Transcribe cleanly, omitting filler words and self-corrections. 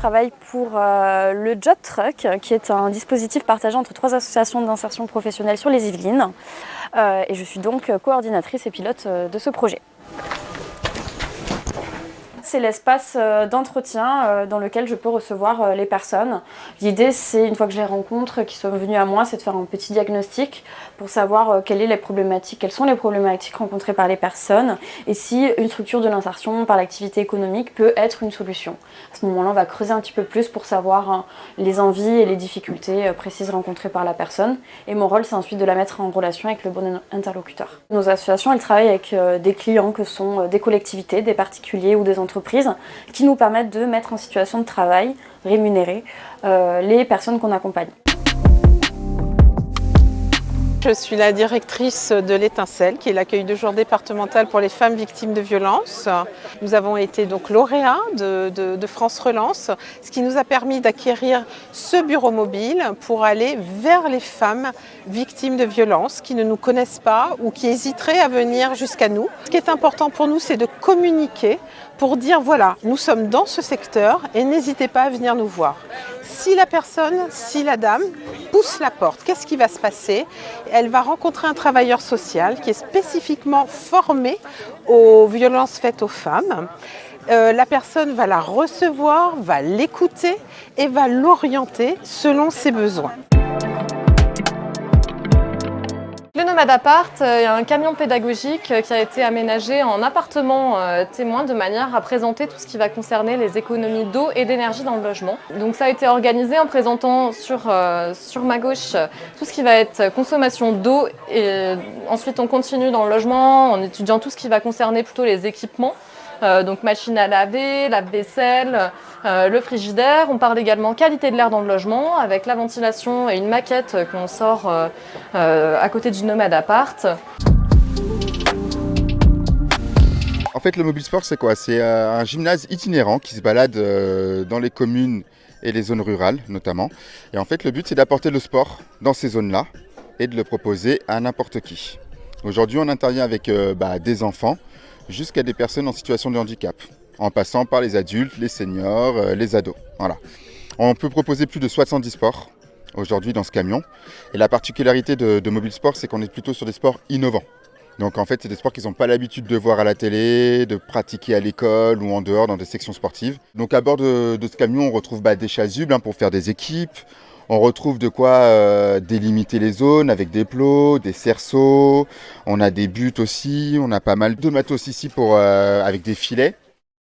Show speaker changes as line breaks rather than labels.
travaille pour le Job Truck, qui est un dispositif partagé entre 3 associations d'insertion professionnelle sur les Yvelines. Et je suis donc coordinatrice et pilote de ce projet. C'est l'espace d'entretien dans lequel je peux recevoir les personnes. L'idée, c'est, une fois que je les rencontre, qu'ils soient venus à moi, c'est de faire un petit diagnostic pour savoir quelles sont les problématiques rencontrées par les personnes et si une structure de l'insertion par l'activité économique peut être une solution. À ce moment-là, on va creuser un petit peu plus pour savoir les envies et les difficultés précises rencontrées par la personne. Et mon rôle, c'est ensuite de la mettre en relation avec le bon interlocuteur. Nos associations, elles travaillent avec des clients que sont des collectivités, des particuliers ou des entreprises qui nous permettent de mettre en situation de travail rémunéré les personnes qu'on accompagne.
Je suis la directrice de l'Étincelle, qui est l'accueil de jour départemental pour les femmes victimes de violences. Nous avons été donc lauréats de France Relance, ce qui nous a permis d'acquérir ce bureau mobile pour aller vers les femmes victimes de violences qui ne nous connaissent pas ou qui hésiteraient à venir jusqu'à nous. Ce qui est important pour nous, c'est de communiquer pour dire voilà, nous sommes dans ce secteur et n'hésitez pas à venir nous voir. Si la dame pousse la porte, qu'est-ce qui va se passer? Elle va rencontrer un travailleur social qui est spécifiquement formé aux violences faites aux femmes. La personne va la recevoir, va l'écouter et va l'orienter selon ses besoins.
Le Nomade Appart est un camion pédagogique qui a été aménagé en appartement témoin de manière à présenter tout ce qui va concerner les économies d'eau et d'énergie dans le logement. Donc ça a été organisé en présentant sur ma gauche tout ce qui va être consommation d'eau et ensuite on continue dans le logement en étudiant tout ce qui va concerner plutôt les équipements. Donc machine à laver, lave-vaisselle, le frigidaire. On parle également qualité de l'air dans le logement avec la ventilation et une maquette qu'on sort à côté du Nomade Appart.
En fait, le Mobile Sport, c'est quoi? C'est un gymnase itinérant qui se balade dans les communes et les zones rurales notamment. Et en fait, le but, c'est d'apporter le sport dans ces zones-là et de le proposer à n'importe qui. Aujourd'hui, on intervient avec des enfants jusqu'à des personnes en situation de handicap, en passant par les adultes, les seniors, les ados. Voilà. On peut proposer plus de 70 sports aujourd'hui dans ce camion. Et la particularité de Mobile Sport, c'est qu'on est plutôt sur des sports innovants. Donc en fait, c'est des sports qu'ils n'ont pas l'habitude de voir à la télé, de pratiquer à l'école ou en dehors dans des sections sportives. Donc à bord de ce camion, on retrouve des chasubles pour faire des équipes. On retrouve de quoi délimiter les zones avec des plots, des cerceaux. On a des buts aussi. On a pas mal de matos ici avec des filets